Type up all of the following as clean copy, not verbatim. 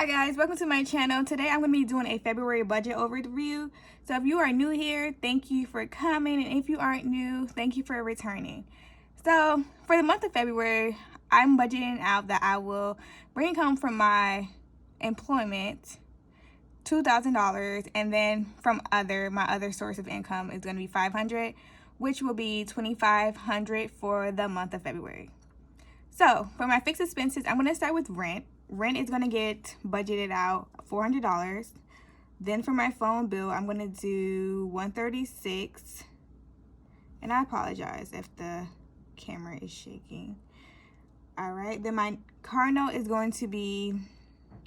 Hi guys, welcome to my channel. Today I'm going to be doing a February budget overview. So if you are new here, thank you for coming, and if you aren't new, thank you for returning. So for the month of February, I'm budgeting out that I will bring home from my employment $2,000, and then from my other source of income is going to be $500, which will be $2,500 for the month of February. So for my fixed expenses, I'm going to start with rent. Rent is going to get budgeted out $400. Then for my phone bill, I'm going to do $136. And I apologize if the camera is shaking. All right, then my car note is going to be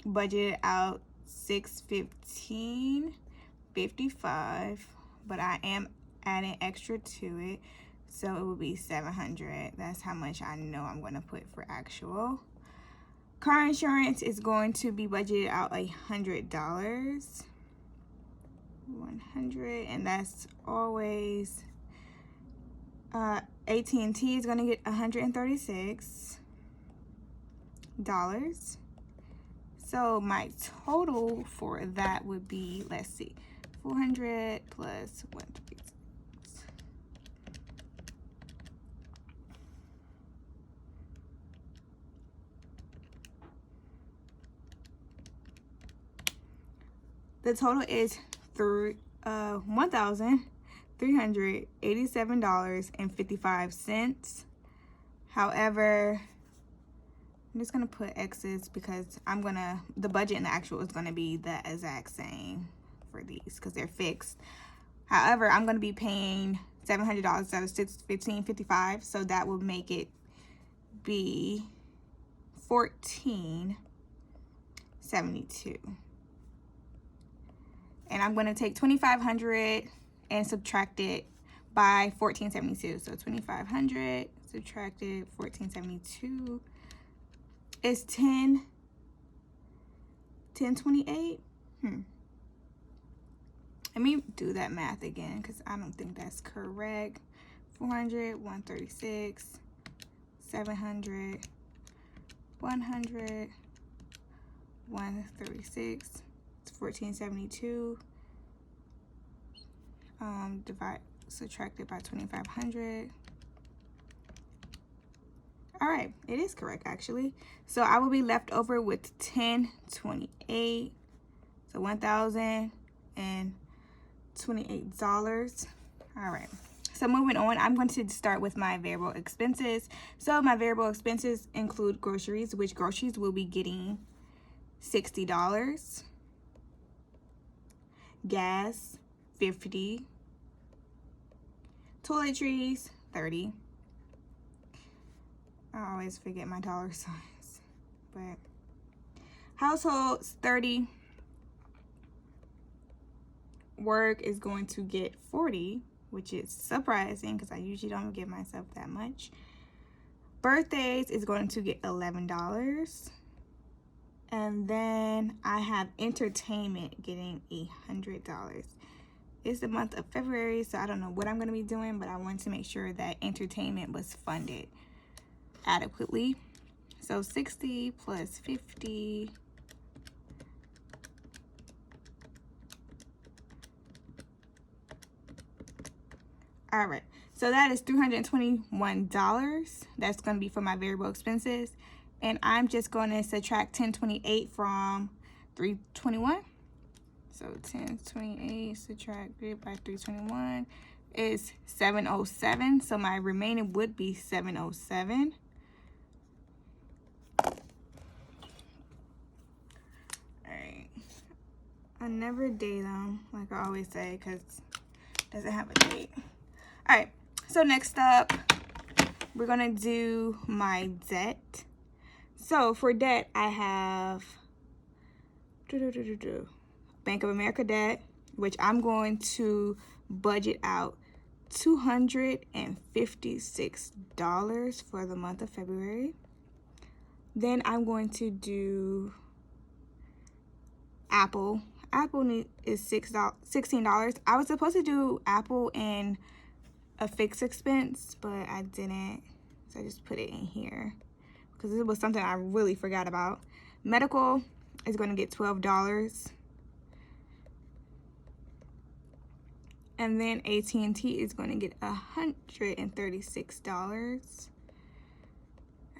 budgeted out $615.55, but I am adding extra to it, so it will be $700. That's how much I know I'm going to put for actual. Car insurance is going to be budgeted out $100. $100, and that's always AT&T is going to get $136. So my total for that would be, let's see, 400 plus 136. The total is $1,387.55. However, I'm just gonna put X's because the budget and the actual is gonna be the exact same for these because they're fixed. However, I'm gonna be paying $700 out of $615.55, so that will make it be $1,472. And I'm going to take $2,500 and subtract it by $1,472. So $2,500 subtracted $1,472 is $1028. Let me do that math again because I don't think that's correct. 400, 136, 700, 100, 136. 1472 subtracted by 2,500. All right, it is correct actually. So I will be left over with 1028. So $1,028. All right, so moving on, I'm going to start with my variable expenses. So my variable expenses include groceries, which groceries will be getting $60. Gas, $50. Toiletries, $30. I always forget my dollar signs, but households, $30. Work is going to get $40, which is surprising because I usually don't give myself that much. Birthdays is going to get $11. And then I have entertainment getting $100. It's the month of February, so I don't know what I'm going to be doing, but I wanted to make sure that entertainment was funded adequately. So 60 plus 50. All right, so that is $321. That's going to be for my variable expenses. And I'm just going to subtract 1028 from 321. So 1028 subtracted by 321 is 707. So my remaining would be 707. All right. I never date them, like I always say, because it doesn't have a date. All right. So next up, we're going to do my debt. So for debt, I have Bank of America debt, which I'm going to budget out $256 for the month of February. Then I'm going to do Apple. Apple is $16. I was supposed to do Apple in a fixed expense, but I didn't. So I just put it in here because it was something I really forgot about. Medical, is going to get $12. And then AT&T is going to get $136.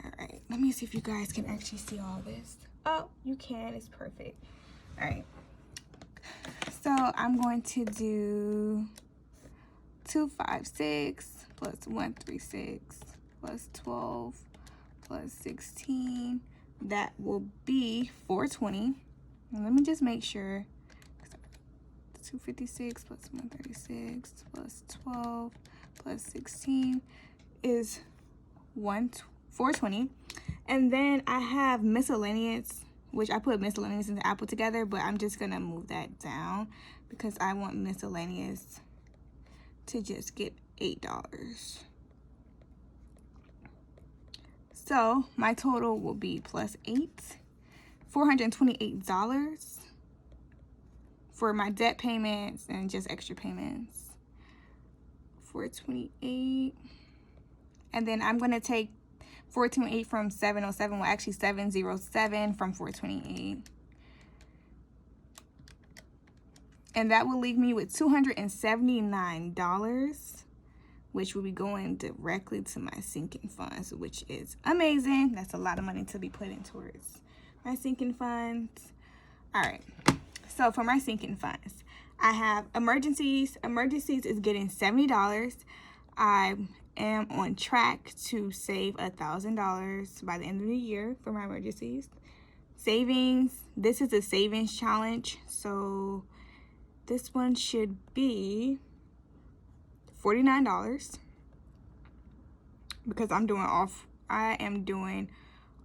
All right, let me see if you guys can actually see all this. Oh, you can. It's perfect. All right. So I'm going to do 256 plus 136 plus 12 plus 16. That will be 420. And let me just make sure. 256 plus 136 plus 12 plus 16 is 420. And then I have miscellaneous, which I put miscellaneous and Apple together, but I'm just gonna move that down because I want miscellaneous to just get $8. So my total will be plus $428 for my debt payments and just extra payments. 428. And then I'm gonna take 428 from 707, well actually 707 from 428. And that will leave me with $279, which will be going directly to my sinking funds, which is amazing. That's a lot of money to be putting towards my sinking funds. All right, so for my sinking funds, I have emergencies. Emergencies is getting $70. I am on track to save $1,000 by the end of the year for my emergencies. Savings, this is a savings challenge, so this one should be $49 because I am doing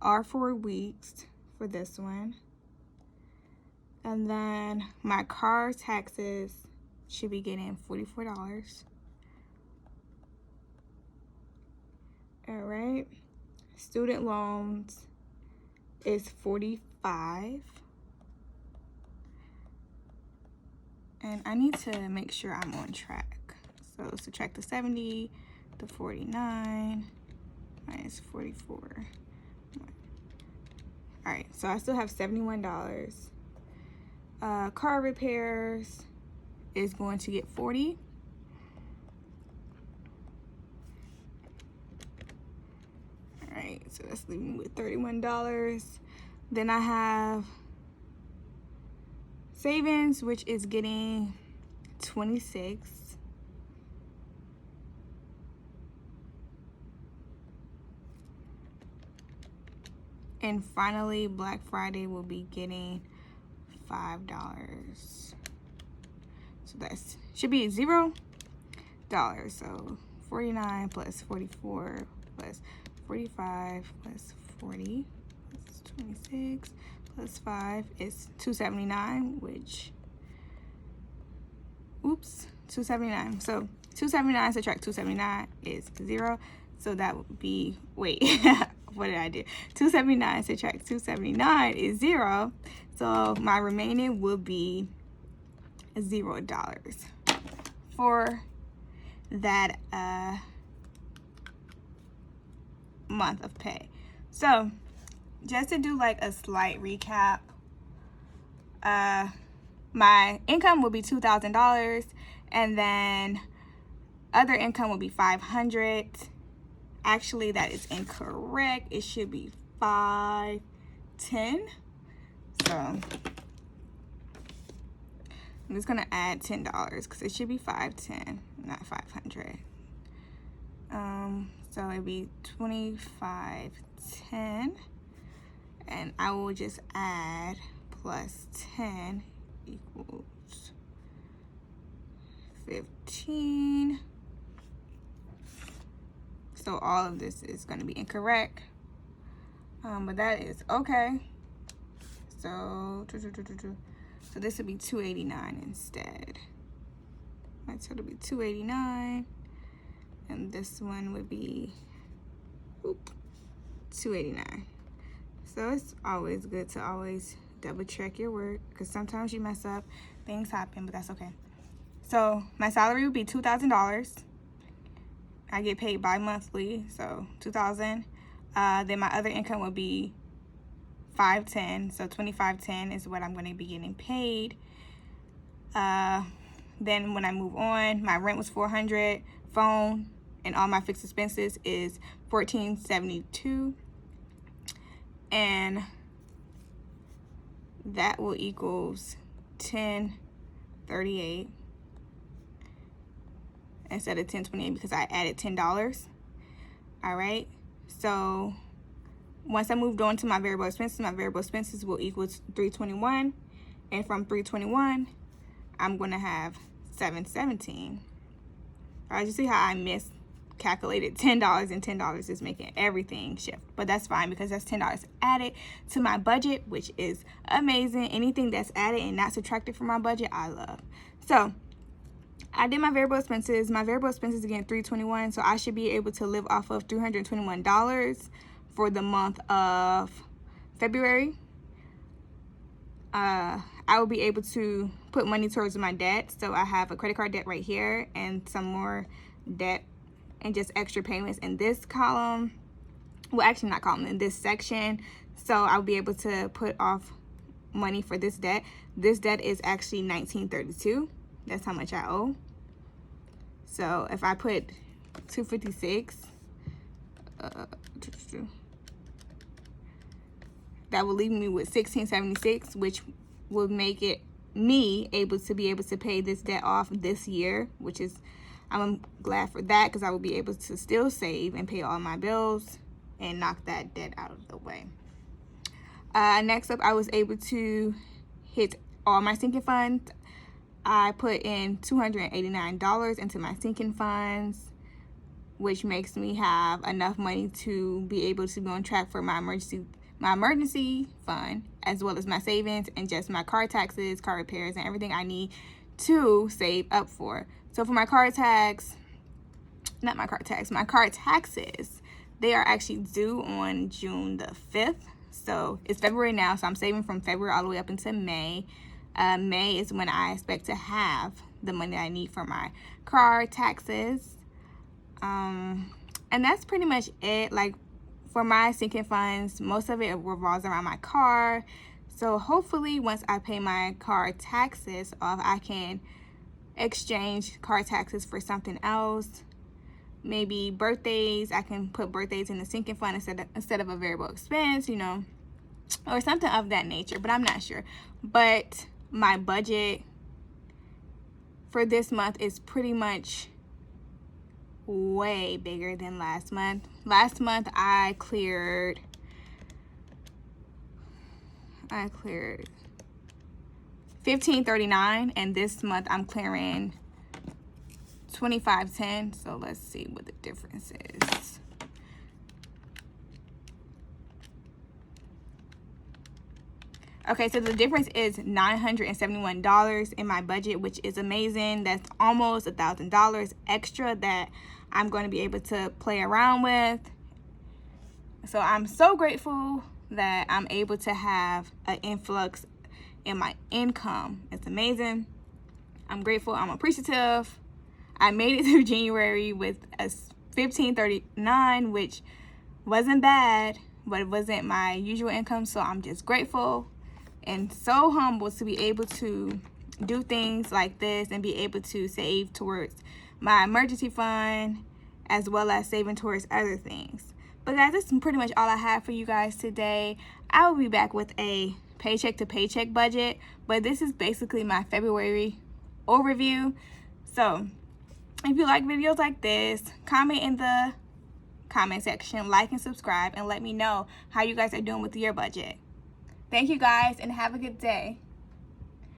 all 4 weeks for this one. And then my car taxes should be getting $44. All right, student loans is $45. And I need to make sure I'm on track. So subtract the 70, the 49, minus 44. All right, so I still have $71. Car repairs is going to get $40. All right, so that's leaving me with $31. Then I have savings, which is getting $26. And finally, Black Friday will be getting $5. So that should be $0. So 49 plus 44 plus 45 plus 40 plus 26 plus 5 is $279, which, oops, $279. So 279 subtract 279 is 0. So that would be, wait, what did I do? 279 subtract 279 is 0. So my remaining will be $0 for that month of pay. So just to do like a slight recap, my income will be $2,000, and then other income will be $500. Actually, that is incorrect. It should be $510. So I'm just gonna add $10 because it should be $510, not $500. So it'd be $2510, and I will just add plus 10 equals 15. So all of this is going to be incorrect, but that is okay. So this would be $289 instead. My total would be $289, and this one would be $289. So it's always good to always double check your work, because sometimes you mess up, things happen, but that's okay. So my salary would be $2,000. I get paid bi-monthly, so $2,000. Then my other income would be $510. So $25.10 is what I'm going to be getting paid. Then when I move on, my rent was $400, phone and all my fixed expenses is $14.72, and that will equals $10.38 instead of $10.28 because I added $10. All right, so once I moved on to my variable expenses will equal $321, and from $321 I'm going to have $717. All right, you see how I miscalculated $10, and $10 is making everything shift, but that's fine because that's $10 added to my budget, which is amazing. Anything that's added and not subtracted from my budget, I love. So I did my variable expenses. My variable expenses again $321, so I should be able to live off of $321 for the month of February. I will be able to put money towards my debt. So I have a credit card debt right here and some more debt and just extra payments in this column. Well, actually not column, in this section. So I'll be able to put off money for this debt. This debt is actually $19.32. That's how much I owe. So if I put $256, that will leave me with $16.76, which will make it me able to pay this debt off this year, which is, I'm glad for that because I will be able to still save and pay all my bills and knock that debt out of the way. Next up, I was able to hit all my sinking funds. I put in $289 into my sinking funds, which makes me have enough money to be able to be on track for my emergency fund, as well as my savings and just my car taxes, car repairs, and everything I need to save up for. So for my car taxes, they are actually due on June the 5th. So it's February now, so I'm saving from February all the way up into May. May is when I expect to have the money that I need for my car taxes. And that's pretty much it. Like, for my sinking funds, most of it revolves around my car. So hopefully once I pay my car taxes off, I can exchange car taxes for something else. Maybe birthdays, I can put birthdays in the sinking fund instead of a variable expense, you know, or something of that nature, but I'm not sure. But my budget for this month is pretty much way bigger than last month. Last month I cleared $15.39, and this month I'm clearing $25.10. So let's see what the difference is. Okay, so the difference is $971 in my budget, which is amazing. That's almost $1,000 extra that I'm going to be able to play around with. So I'm so grateful that I'm able to have an influx in my income. It's amazing. I'm grateful. I'm appreciative. I made it through January with a $15.39, which wasn't bad, but it wasn't my usual income. So I'm just grateful and so humbled to be able to do things like this and be able to save towards my emergency fund as well as saving towards other things. But guys, this is pretty much all I have for you guys today. I will be back with a paycheck to paycheck budget, but this is basically my February overview. So if you like videos like this, comment in the comment section, like and subscribe, and let me know how you guys are doing with your budget. Thank you guys, and have a good day.